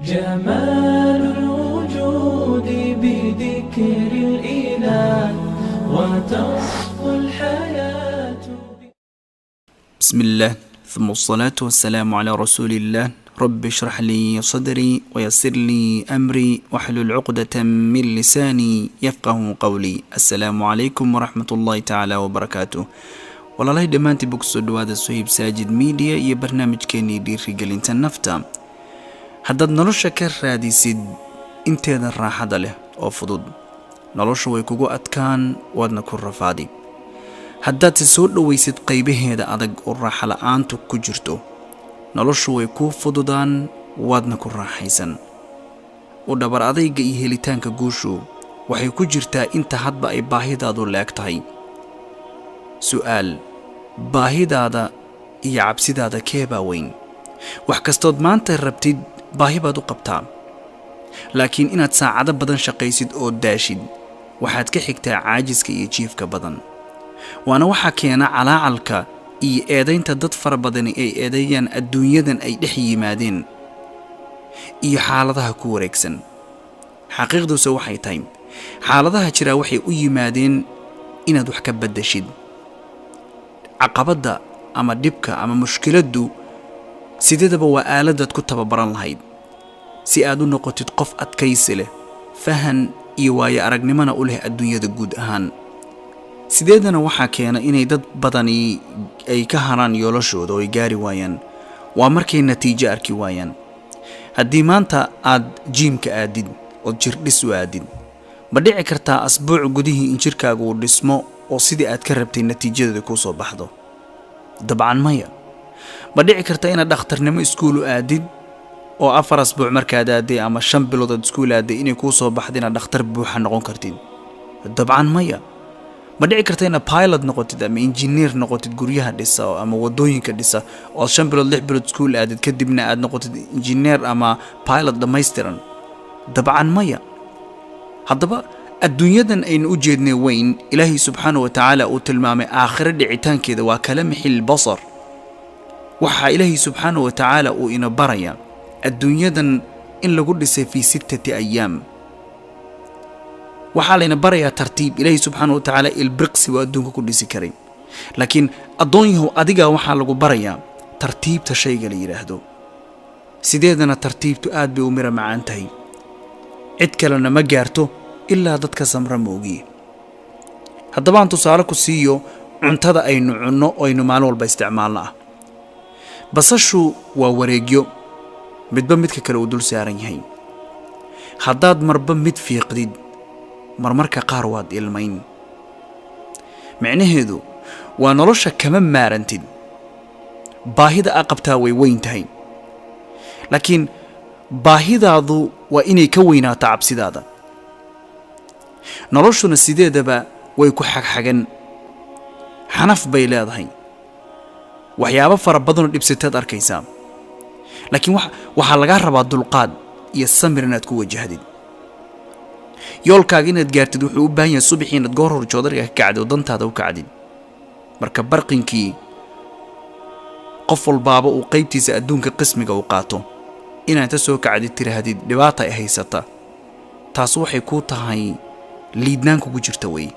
جمال الوجود بذكر الإله وتصفو الحياة. بسم الله ثم الصلاة والسلام على رسول الله. رب اشرح لي صدري ويسر لي أمري واحلل عقدة من لساني يفقه قولي. السلام عليكم ورحمة الله تعالى وبركاته. والله دمانتي بوكسو هذا سهيب ساجد ميديا iyo barnaamijkeeni dhiirigelinta nafta. haddaad nolosha ka raadisid inteeda raaxada leh oo fudud, noloshu way kugu adkaan waadna ku rafaadi. haddaad si soo dhawaysid qaybaheeda adag oo raaxa la'aantu ku jirto, noloshu way ku fududaan waadna ku raaxaysan. u dhabar adayga iyo helitaanka guushu waxay ku jirtaa inta hadba ay baahidaadu leeg tahay. su'aal: baahidaada iyo cabsidaada keebaa weyn? wax kastood maanta rabtid baahi baad u qabtaa, laakiin inaad saacado badan shaqaysid oo daashid waxaad ka xigtaa caajiska iyo jiifka badan. waana waxaa keena calaacalka iyo eedaynta dad fara badani ay eedeeyaan adduunyadan ay dhex yimaadeen iyo xaaladaha ku wareegsan. xaqiiqduse waxay tahay xaaladaha jira waxay u yimaadeen inaad wax ka beddeshid. caqabadda ama dhibka ama mushkiladdu sideedaba waa aaladaad ku tababaran lahayd si aad u noqotid qof adkaysi leh, fahan iyo waayo aragnimona u leh adduunyada guud ahaan. sideedana waxaa keena inay dad badani ay ka haraan yoolashooda oo ay gaari waayaan waa markay natiijo arki waayaan. haddii maanta aad jiimka aadid oo jirdhis u aadid, ma dhici kartaa asbuuc gudihii in jirkaaga uu dhismo oo sidii aad ka rabtay natiijadeeda kuu soo baxdo? dabcan maya. ma dhici karta inaad dhakhtarnimo iskuul u aadid oo 4 asbuuc markaad aaday ama 5 bilood iskuul aaday inay kuu soo baxdo inaad dhakhtar buuxa noqon kartid? dabcan maya. ma dhici karta inaad pilot noqotid ama engineer noqotid guryaha dhisa ama wadooyinka dhisa oo 5 bilood 6 bilood iskuul aadid kadibna aad noqotid engineer ama pilot dhammaystiran? dabcan maya. haddaba adduunyadan aynu u jeednay weyn ilaahay subxaanahu wa tacaala uu tilmaamay aakhiro dhicitaankeeda waa kala mixil basar. waxaa ilaahay subxaanahu wa tacaala uu ina baraya adduunyadan in lagu dhisay fii 6 ayaam. waxaa layna barayaa tartiib. ilaahay subxaanahu wa tacaala ilbriqsi waa adduunka ku dhisi karay, laakiin addoon yahow adigaa waxaa lagu barayaa tartiibta shayga la yidhaahdo. sideedana tartiibtu aad bay u mira macaan tahay, cid kalena ma gaarto ilaa dadka samra moogiye. haddaba aan tusaale ku siiyo cuntada aynu cunno oo aynu maalin walba isticmaalno ah. basashu waa wareegyo, midba midka kale uu dul saaran yahay. haddaad marba mid fiiqdid, marmarka qaar waad ilmayn. micnaheedu waa nolosha kama maarantid. baahida aa qabtaa way weyn tahay, laakiin baahidaadu waa inay ka weynaato cabsidaada. noloshuna sideedaba way ku xagxagan, xanaf bay leedahay, waxyaabo fara badanoo dhibsataad arkaysaa, laakiin waxaa lagaa rabaa dulqaad iyo samir inaad ku wajahdid. yoolkaaga inaad gaartid wuxuu u baahan yahay subaxii inaad goor hor joodariga ka kacdid oo dantaada u kacdid. marka barqinkii qof walbaaba uu qaybtiisa adduunka qismiga u qaato, inaad ta soo kacdid tiraahdid dhibaata ay haysata, taas waxay kuu tahay liidnaan kugu jirta wey.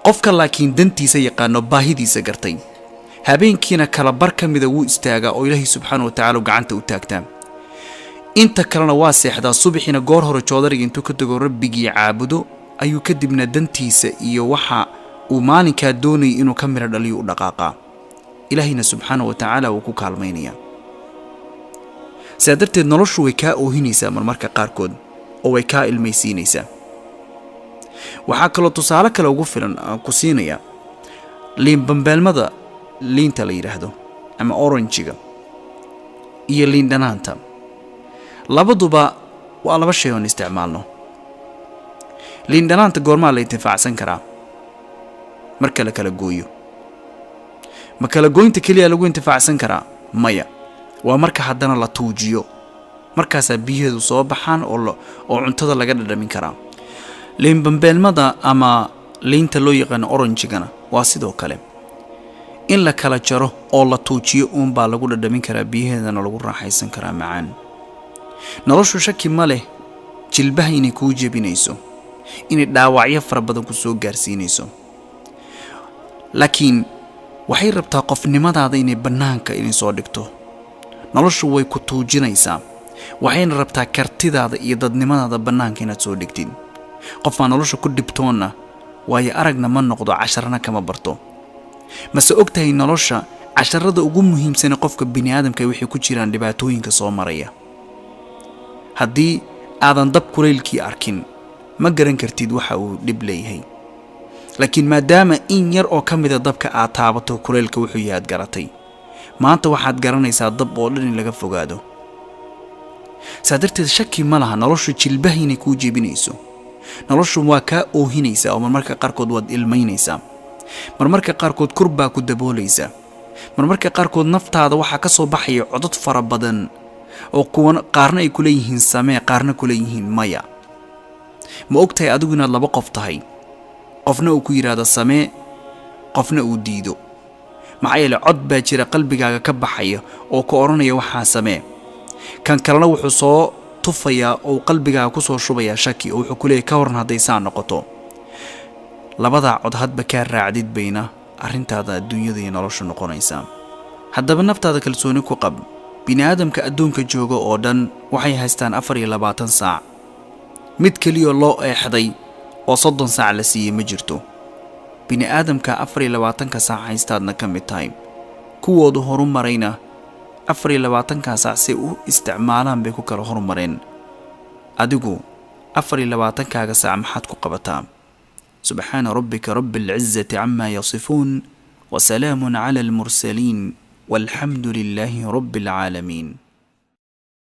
qofka laakiin dantiisa yaqaano baahidiisa gartay, habeenkiina kala bar ka mida wuu istaagaa oo ilaahay subxaanahu wa tacaala gacanta u taagtaa. inta kalena waa seexdaa. subaxiina goor hore joodariga intuu ka tago rabbigii caabudo ayuu kadibna dantiisa iyo waxa uu maalinkaa doonayay inuu ka miro dhaliyo u dhaqaaqaa. ilaahayna subxaanahu wa tacaala wuu ku kaalmaynayaa. sidaa darteed noloshu way kaa oohinaysaa marmarka qaarkood oo way kaa ilmaysiinaysaa. waxaa kaloo tusaale kale ugu filan aan ku siinaya liin bambeelmada liinta la yidhaahdo ama oranjiga iyo liin dhanaanta. labaduba waa 2 shay oon isticmaalno. liin dhanaanta goormaa la intifaacsan karaa? marka la kala gooyo. ma kala gooynta keliya lagu intifaacsan karaa? maya. waa marka haddana la tuujiyo, markaasaa biyaheedu soo baxaan oo cuntada laga dhadhamin karaa. liin bambeelmada ama liinta loo yaqaano oranjigana waa sidoo kale. in la kala jaro oo la tuujiyo uun baa lagu dhadhamin karaa, biyaheedana lagu raaxaysan karaa macaan. noloshu shaki ma leh jilbaha inay kuu jebinayso, inay dhaawacyo fara badan ku soo gaarsiinayso, laakiin waxay rabtaa qofnimadaada inay bannaanka inay soo dhigto. noloshu way ku tuujinaysaa, waxayna rabtaa kartidaada iyo dadnimadaada bannaanka inaad soo dhigtid. qof aan nolosha ku dhibtoonna waayo aragna ma noqdo, casharna kama barto. mase ogtahay nolosha casharada ugu muhiimsan qofka bini'aadamka waxay ku jiraan dhibaatooyinka soo maraya. haddii aadan dab kulaylkii arkin ma garan kartid waxa uu dhib leeyahay, laakiin maadaama in yar oo ka mid ah dabka aad taabato kulaylka wuxuu yahay garatay, maanta waxaad garanaysaa dab oo dhan in laga fogaado. saadarteed shaki ma laha noloshu jilbaha inay kuu jebinayso. noloshu waa kaa oohinaysaa oo marmarka qaarkood waad ilmaynaysaa, marmarka qaarkood kurbaa ku daboolaysa, marmarka qaarkood naftaada waxaa ka soo baxaya codad fara badan oo kuwan qaarna ay ku leeyihiin samee, qaarna ku leeyihiin maya. ma ogtahay adigu inaad laba qof tahay, qofna uu ku yiraahdo samee, qofna uu diido. maxaa yeelay cod baa jira qalbigaaga ka baxaya oo ku oranaya waxaa samee, kan kalena wuxuu soo tufayaa oo qalbigaaga ku soo shubaya shaki oo wuxuu ku leeyahay ka waran hadday saa noqoto. labada cod hadba ka raacdid bayna arrintaada adduunyada iyo nolosha noqonaysaa. haddaba naftaada kalsooni ku qab. bini'aadamka adduunka jooga oo dhan waxay haystaan 24 saac. mid kaliya loo eexday oo 30 saac la siiyay ma jirto. bini'aadamka 24 saac haystaadna ka mid tahay. kuwoodu horumarayna 24 saac si u isticmaalaan bay ku kala horumareen. adigu 24 saac maxaad ku qabataa? سبحان ربك رب العزة عما يصفون وسلام على المرسلين والحمد لله رب العالمين.